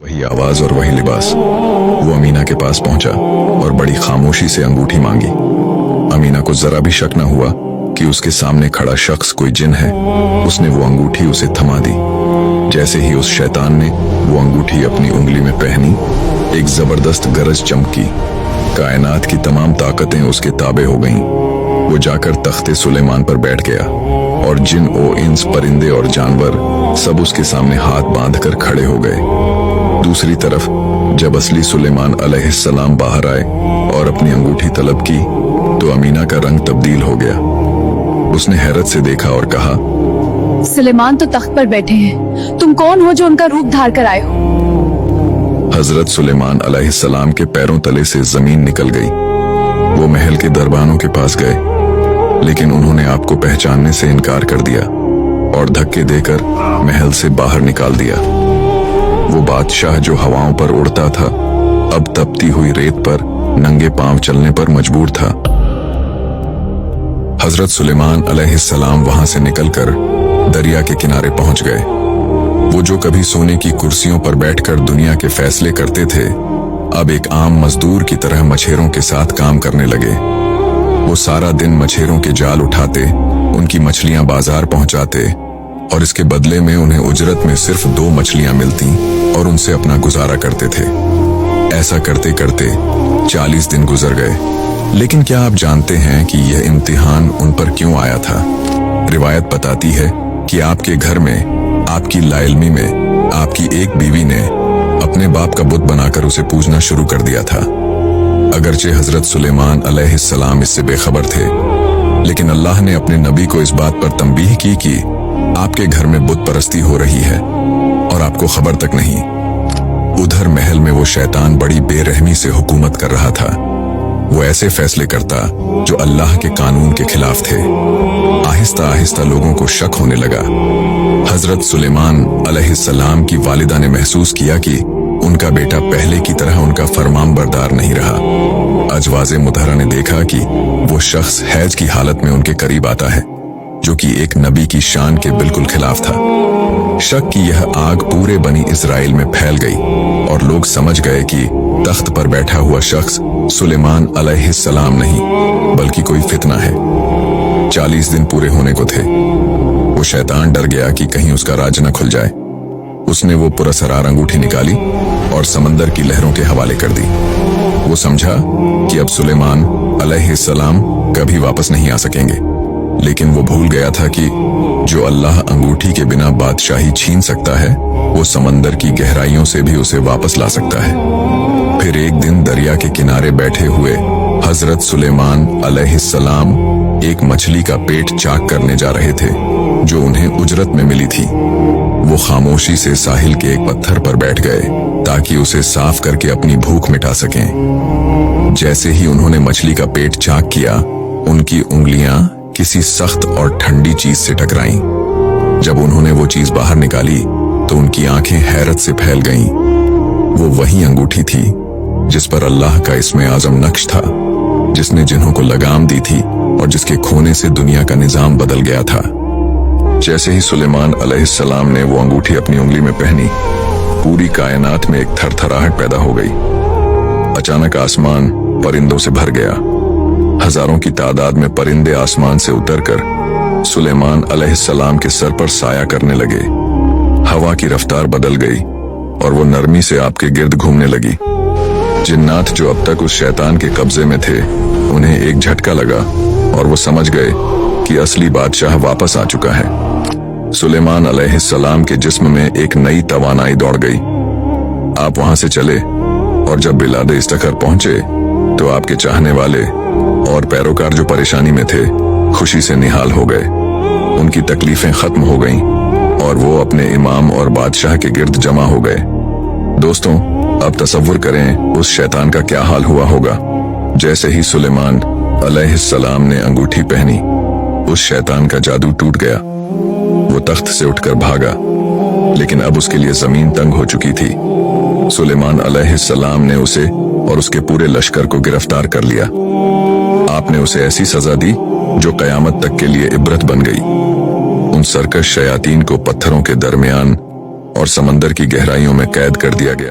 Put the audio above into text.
वही आवाज और वही लिबास। वो अमीना के पास पहुंचा और बड़ी खामोशी से अंगूठी मांगी। अमीना को जरा भी शक न हुआ कि उसके सामने खड़ा शख्स कोई जिन है। उसने वो अंगूठी उसे थमा दी। जैसे ही उस शैतान ने वो अंगूठी अपनी उंगली में पहनी, एक जबरदस्त गरज चमकी। कायनात की तमाम ताकतें उसके ताबे हो गईं। वो जाकर तख्ते सुलेमान पर बैठ गया और जिन ओ इंस, परिंदे और जानवर सब उसके सामने हाथ बांधकर खड़े हो गए। दूसरी तरफ जब असली सुलेमान अलैहिस्सलाम बाहर आए और अपनी अंगूठी तलब की तो अमीना का रंग तब्दील हो गया। उसने हैरत से देखा और कहा, सुलेमान तो तख्त पर बैठे हैं, तुम कौन हो जो उनका रूप धार कर आए हो? हजरत सुलेमान अलैहिस्सलाम के पैरों तले से जमीन निकल गई। वो महल के दरबानों के पास गए, लेकिन उन्होंने आपको पहचानने से इनकार कर दिया और धक्के देकर महल से बाहर निकाल दिया। वो बादशाह जो हवाओं पर उड़ता था, अब तपती हुई रेत पर नंगे पांव चलने पर मजबूर था। हजरत सुलेमान अलैहिस्सलाम वहां से निकलकर दरिया के किनारे पहुंच गए। वो जो कभी सोने की कुर्सियों पर बैठकर दुनिया के फैसले करते थे, अब एक आम मजदूर की तरह मछेरों के साथ काम करने लगे। वो सारा दिन मछेरों के जाल उठाते, उनकी मछलियां बाजार पहुंचाते और इसके बदले में उन्हें उजरत में सिर्फ 2 मछलियां मिलती और उनसे अपना गुजारा करते थे। ऐसा करते करते 40 दिन गुजर गए। लेकिन क्या आप जानते हैं कि यह इम्तिहान उन पर क्यों आया था? रिवायत बताती है कि आपके घर में, आपकी लाइल्मी में, आपकी एक बीवी ने अपने बाप का बुत बनाकर उसे पूजना शुरू कर दिया था। अगरचे हजरत सुलेमान अलैहिस्सलाम इससे बेखबर थे, लेकिन अल्लाह ने अपने नबी को इस बात पर तंबीह की कि आपके घर में बुत परस्ती हो रही है और आपको खबर तक नहीं। उधर महल में वो शैतान बड़ी बेरहमी से हुकूमत कर रहा था। वो ऐसे फैसले करता जो अल्लाह के कानून के खिलाफ थे। आहिस्ता आहिस्ता लोगों को शक होने लगा। हजरत सुलेमान अलैहिस्सलाम की वालिदा ने महसूस किया कि उनका बेटा पहले की तरह उनका फरमानबरदार नहीं रहा। अजवाज़े मुतहरा ने देखा कि वो शख्स हैज की हालत में उनके करीब आता है, जो कि एक नबी की शान के बिल्कुल खिलाफ था। शक की यह आग पूरे बनी इजराइल में फैल गई और लोग समझ गए कि तख्त पर बैठा हुआ शख्स सुलेमान अलैहिस्सलाम नहीं, बल्कि कोई फितना है। 40 दिन पूरे होने को थे। वो शैतान डर गया कि कहीं उसका राज न खुल जाए। उसने वो पुरस्कार अंगूठी निकाली और समंदर की लहरों के हवाले कर दी। वो समझा कि अब सुलेमान अलैहिस्सलाम कभी वापस नहीं आ सकेंगे, लेकिन वो भूल गया था कि जो अल्लाह अंगूठी के बिना बादशाही छीन सकता है, वो समंदर की गहराइयों से भी उसे वापस ला सकता है। फिर एक दिन दरिया के किनारे बैठे हुए हजरत सुलेमान अलैहिस्सलाम एक मछली का पेट चाक करने जा रहे थे, जो उन्हें उजरत में मिली थी। वो खामोशी से साहिल के एक पत्थर पर बैठ गए ताकि उसे साफ करके अपनी भूख मिटा सकें। जैसे ही उन्होंने मछली का पेट चाक किया, उनकी उंगलियां किसी सख्त और ठंडी चीज से टकराईं। जब उन्होंने वो चीज बाहर निकाली तो उनकी आंखें हैरत से फैल गईं। वो वही अंगूठी थी जिस पर अल्लाह का इस्मे आजम नक्श था, जिसने जिन्हों को लगाम दी थी और जिसके खोने से दुनिया का निजाम बदल गया था। जैसे ही सुलेमान अलैहिस्सलाम ने वो अंगूठी अपनी उंगली में पहनी, पूरी कायनात में एक थरथराहट पैदा हो गई। अचानक आसमान परिंदों से भर गया। हजारों की तादाद में परिंदे आसमान से उतरकर सुलेमान अलैहिस्सलाम के सर पर साया करने लगे। हवा की रफ्तार बदल गई और वो नरमी से आपके गिर्द घूमने लगी। जिन्नात जो अब तक उस शैतान के कब्जे में थे, उन्हें एक झटका लगा और वो समझ गए कि असली बादशाह वापस आ चुका है। सुलेमान अलैहिस्सलाम के जिस्म में एक नई तवानाई दौड़ गई। आप वहां से चले और जब बिलादे इस्तखर पहुंचे तो आपके चाहने वाले और पैरोकार जो परेशानी में थे, खुशी से निहाल हो गए। उनकी तकलीफें खत्म हो गईं और वो अपने इमाम और बादशाह के गिर्द जमा हो गए। दोस्तों, अब तसव्वुर करें उस शैतान का क्या हाल हुआ होगा। जैसे ही सुलेमान अलैहिस्सलाम ने अंगूठी पहनी, उस शैतान का जादू टूट गया। वो तख्त से उठकर भागा, लेकिन अब उसके लिए जमीन तंग हो चुकी थी। सुलेमान अलैहिस्सलाम ने उसे और उसके पूरे लश्कर को गिरफ्तार कर लिया। आपने उसे ऐसी सजा दी जो कयामत तक के लिए इबरत बन गई। उन सरकश शयातीन को पत्थरों के दरमियान और समंदर की गहराइयों में कैद कर दिया गया।